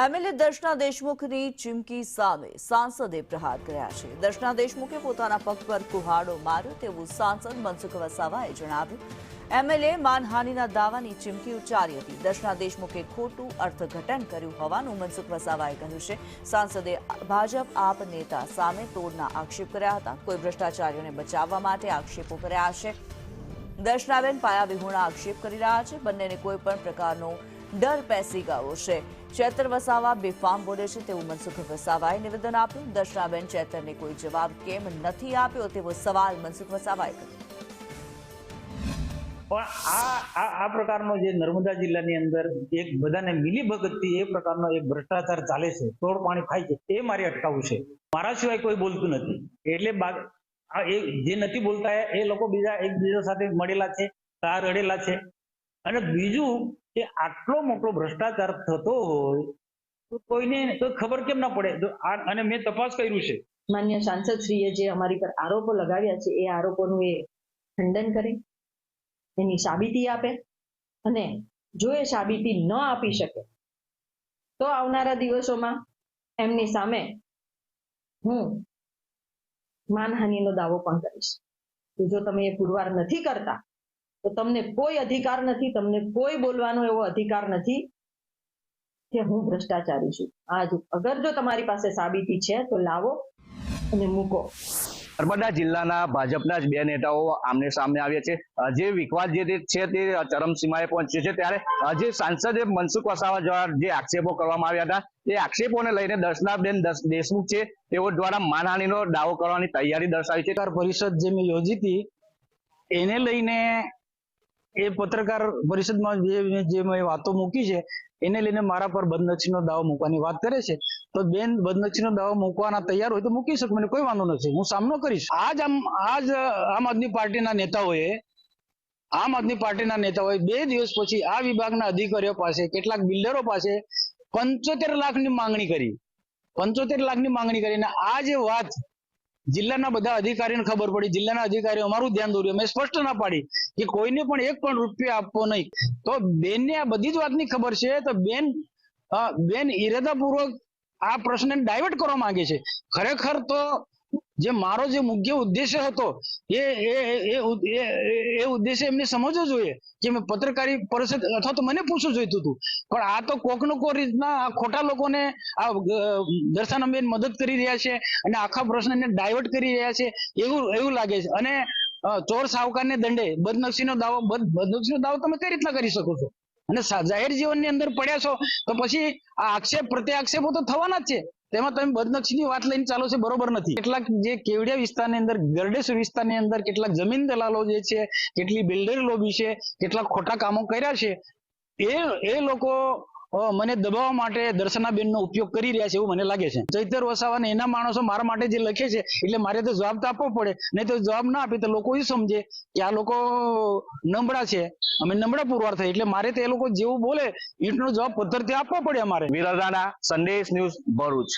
MLA Darshana દેશમુખની ચીમકી સામે સાંસદે પ્રહાર કર્યા છે। દર્શના દેશમુખે પોતાના પગ પર કુહાડો માર્યો તેવું સાંસદ મનસુખ વસાવાએ જણાવ્યું। એમએલએ માનહાનિના દાવાની ચીમકી ઉચ્ચારી હતી। દર્શના દેશમુખે ખોટું અર્થઘટન કર્યું હોવાનું મનસુખ વસાવાએ કહ્યું છે। સાંસદે ભાજપ આપ નેતા સામે તોડના આક્ષેપ કર્યા હતા। કોઈ ભ્રષ્ટાચારીઓને બચાવવા માટે આક્ષેપો કર્યા છે। દર્શનાબેન પાયા વિહોણા આક્ષેપ કરી રહ્યા છે। બંનેને કોઈ પણ પ્રકારનો ડર પેસી ગયો છે। ચેતર વસાવા બેફામ બોલે છે તેવું મનસુખ વસાવાએ નિવેદન આપ્યું। દર્શનાબેન ચેતરને કોઈ જવાબ કેમ નથી આપ્યો તેવો સવાલ મનસુખ વસાવાએ કર્યો। પણ આ પ્રકારનો જે નર્મદા જિલ્લાની અંદર એક બધાને મિલીભગતથી એ પ્રકારનો એક ભ્રષ્ટાચાર ચાલે છે, તોડ પાણી ખાય છે, એ મારે અટકાવવું છે। મારા સિવાય કોઈ બોલતું નથી, એટલે એ જે નથી બોલતા એ લોકો બીજા એકબીજા સાથે મળેલા છે, તાર અડેલા છે। અને બીજું કે આટલો મોટો ભ્રષ્ટાચાર થતો હોય તો કોઈને કોઈ ખબર કેમ ના પડે? અને મેં તપાસ કર્યું છે। માન્ય સાંસદ શ્રીએ જે અમારી પર આરોપો લગાવ્યા છે એ આરોપોનું એ ખંડન કરે, એની સાબિતી આપે, અને જો એ સાબિતી ન આપી શકે તો આવનારા દિવસોમાં એમની સામે હું માનહાનિનો દાવો પણ કરીશ। જો તમે એ પુરવાર નથી કરતા તો તમને કોઈ અધિકાર નથી, તમને કોઈ બોલવાનો એવો અધિકાર નથી કે હું ભ્રષ્ટાચારી છું। અગર જો તમારી પાસે સાબિતી છે તો લાવો અને મૂકો। નર્મદા જિલ્લાના ભાજપના જ બે નેતાઓ આમને સામે આવ્યા છે। જે વિવાદ જે છે તે ચરમસીમાએ પહોંચ્યો છે, ત્યારે જે સાંસદે મનસુખ વસાવા દ્વારા જે આક્ષેપો કરવામાં આવ્યા હતા તે આક્ષેપોને લઈને દર્શનાબેન દેશમુખ છે તેઓ દ્વારા માનહાનિનો દાવો કરવાની તૈયારી દર્શાવી છે। પત્રકાર પરિષદ જે મેં યોજી હતી એને લઈને એ પત્રકાર પરિષદમાં જે મેં વાતો મૂકી છે એને લઈને મારા પર બદનક્ષીનો દાવો મૂકવાની વાત કરે છે, તો બેન બદનક્ષીનો દાવો મૂકવાના તૈયાર હોય તો મૂકી શકો, મને કોઈ વાંધો નથી, હું સામનો કરીશ। આજ આમ આદમી પાર્ટીના નેતાઓએ 2 દિવસ પછી આ વિભાગના અધિકારીઓ પાસે, કેટલાક બિલ્ડરો પાસે 75 લાખની માંગણી કરી। 75 લાખની માંગણી કરીને આ જે વાત જિલ્લાના બધા અધિકારીઓને ખબર પડી, જિલ્લાના અધિકારીઓ અમારું ધ્યાન દોર્યું, મેં સ્પષ્ટ ના પાડી કે કોઈને પણ 1 પણ રૂપિયા આપવો નહીં। તો બેનને આ બધી જ વાતની ખબર છે, તો બેન ઇરાદાપૂર્વક આ પ્રશ્નને ડાયવર્ટ કરવા માંગે છે। ખરેખર તો જે મારો જે મુખ્ય ઉદ્દેશ્ય હતો એ ઉદ્દેશ્ય એમને સમજવો જોઈએ કે મેં પત્રકારી પરિષદ અથવા તો મને પૂછવું જોઈતું હતું, પણ આ તો કોકનો કોઈ રીતના આ ખોટા લોકોને આ દર્શનાબેન મદદ કરી રહ્યા છે અને આખા પ્રશ્નને ડાયવર્ટ કરી રહ્યા છે એવું લાગે છે। અને ચોર સાવકારને દંડે બદનક્ષીનો દાવો તમે કઈ રીતના કરી શકો છો? અને જાહેર જીવનની અંદર પડ્યા છો તો પછી આ પ્રત્યાક્ષેપો તો થવાના જ છે, તેમાં તમે બદનક્ષીની વાત લઈને ચાલો છો, બરોબર નથી। કેટલાક જે કેવડિયા વિસ્તારની અંદર, ગરડેશ્વર વિસ્તારની અંદર કેટલાક જમીન દલાલો જે છે, કેટલી બિલ્ડર લોબી છે, કેટલાક ખોટા કામો કર્યા છે, એ લોકો મને દબાવવા માટે દર્શનાબેનનો ઉપયોગ કરી રહ્યા છે એવું મને લાગે છે। ચૈતર વસાવા એના માણસો મારા માટે જે લખે છે એટલે મારે તો જવાબ તો આપવો પડે, નહીં તો જવાબ ના આપે તો લોકો એ સમજે કે આ લોકો નબળા છે, અમે નબળા પુરવાર થાય, એટલે મારે તો એ લોકો જેવું બોલે એટલો જવાબ પદ્ધતિ આપવો પડે અમારે। વિરજાના સંદેશ ન્યૂઝ ભરૂચ।